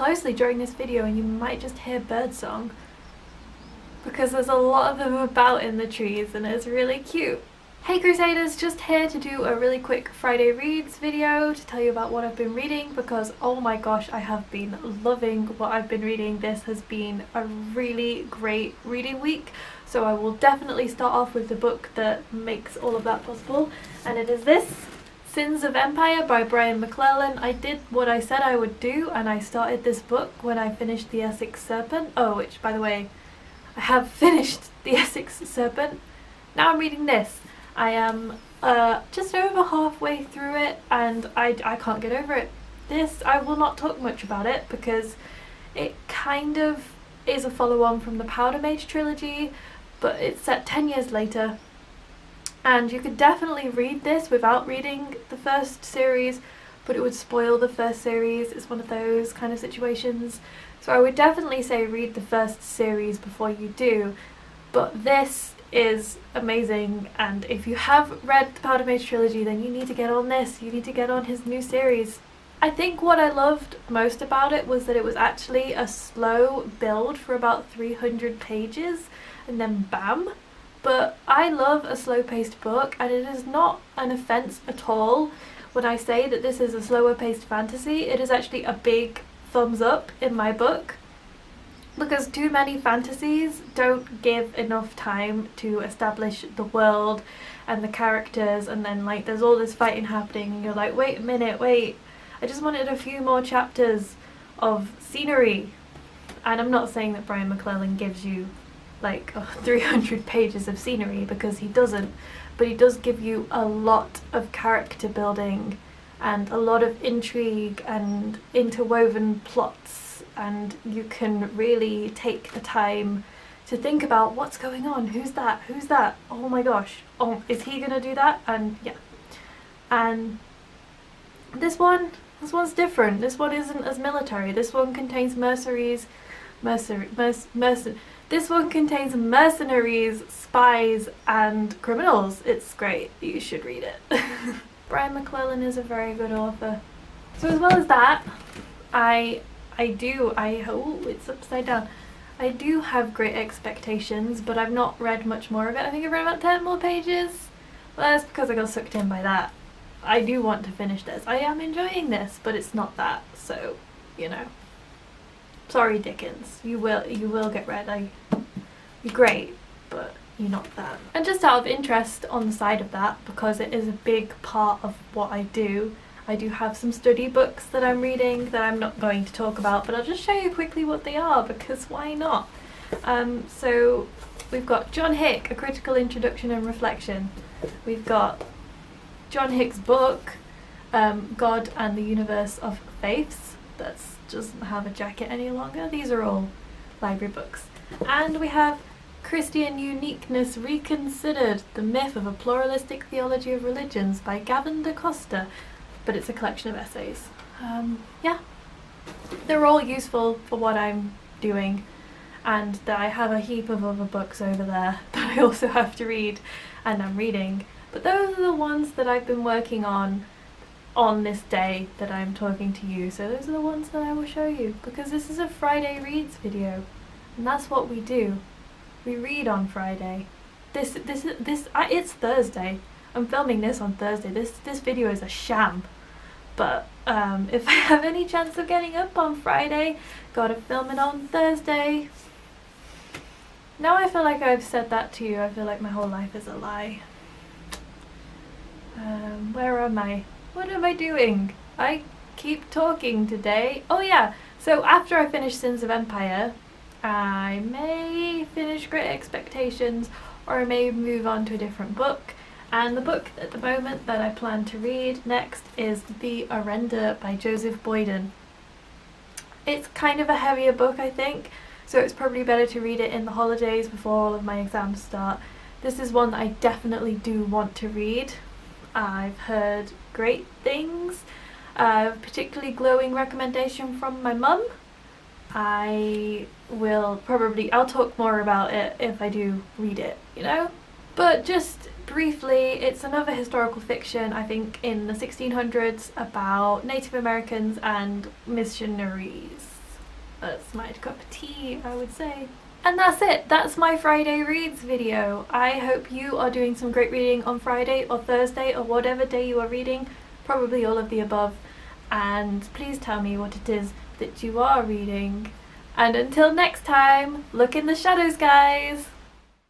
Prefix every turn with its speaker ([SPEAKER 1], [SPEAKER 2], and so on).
[SPEAKER 1] closely during this video and you might just hear birdsong, because there's a lot of them about in the trees and it's really cute. Hey Crusaders, just here to do a really quick Friday Reads video to tell you about what I've been reading, because oh my gosh, I have been loving what I've been reading. This has been a really great reading week, so I will definitely start off with the book that makes all of that possible, and it is this, Sins of Empire by McClellan. I did what I said I would do and I started this book when I finished The Essex Serpent. Oh, which by the way, I have finished The Essex Serpent. Now I'm reading this. I am just over halfway through it and I can't get over it. This, I will not talk much about it because it kind of is a follow-on from the Powder Mage trilogy, but it's set 10 years later. And you could definitely read this without reading the first series, but it would spoil the first series. It's one of those kind of situations. So I would definitely say read the first series before you do. But this is amazing, and if you have read the Powder Mage trilogy, then you need to get on this. You need to get on his new series. I think what I loved most about it was that it was actually a slow build for about 300 pages, and then bam. But I love a slow-paced book, and it is not an offence at all when I say that this is a slower-paced fantasy. It is actually a big thumbs up in my book, because too many fantasies don't give enough time to establish the world and the characters, and then like there's all this fighting happening and you're like, wait a minute, wait, I just wanted a few more chapters of scenery. And I'm not saying that McClellan gives you like 300 pages of scenery, because he doesn't, but he does give you a lot of character building and a lot of intrigue and interwoven plots, and you can really take the time to think about what's going on, who's that, oh my gosh, oh, is he gonna do that? And yeah, and this one's different. This one isn't as military. This one contains this one contains mercenaries, spies, and criminals. It's great. You should read it. McClellan is a very good author. So as well as that, it's upside down. I do have great expectations, but I've not read much more of it. I think I've read about 10 more pages. Well, that's because I got sucked in by that. I do want to finish this. I am enjoying this, but it's not that, so, you know. Sorry, Dickens. You will get read. You're great, but you're not that. And just out of interest on the side of that, because it is a big part of what I do have some study books that I'm reading that I'm not going to talk about, but I'll just show you quickly what they are, because why not? So we've got John Hick, A Critical Introduction and Reflection. We've got John Hick's book, God and the Universe of Faiths. That doesn't have a jacket any longer. These are all library books. And we have Christian Uniqueness Reconsidered, The Myth of a Pluralistic Theology of Religions by Gavin da Costa, but it's a collection of essays. Yeah, they're all useful for what I'm doing, and I have a heap of other books over there that I also have to read and I'm reading, but those are the ones that I've been working on this day that I'm talking to you, so those are the ones that I will show you, because this is a Friday Reads video, and that's what we do. We read on Friday. It's Thursday. I'm filming this on Thursday. This video is a sham, but if I have any chance of getting up on Friday, gotta film it on Thursday. Now I feel like I've said that to you. I feel like my whole life is a lie. Where am I? What am I doing? I keep talking today. Oh yeah, so after I finish Sins of Empire, I may finish Great Expectations, or I may move on to a different book. And the book at the moment that I plan to read next is The Arrender by Joseph Boyden. It's kind of a heavier book, I think, so it's probably better to read it in the holidays before all of my exams start. This is one that I definitely do want to read. I've heard great things, particularly glowing recommendation from my mum. I'll talk more about it if I do read it, you know? But just briefly, it's another historical fiction, I think in the 1600s, about Native Americans and missionaries. a smart cup of tea, I would say. And that's it. That's my Friday reads video. I hope you are doing some great reading on Friday or Thursday or whatever day you are reading. Probably all of the above. And please tell me what it is that you are reading. And until next time, look in the shadows, guys!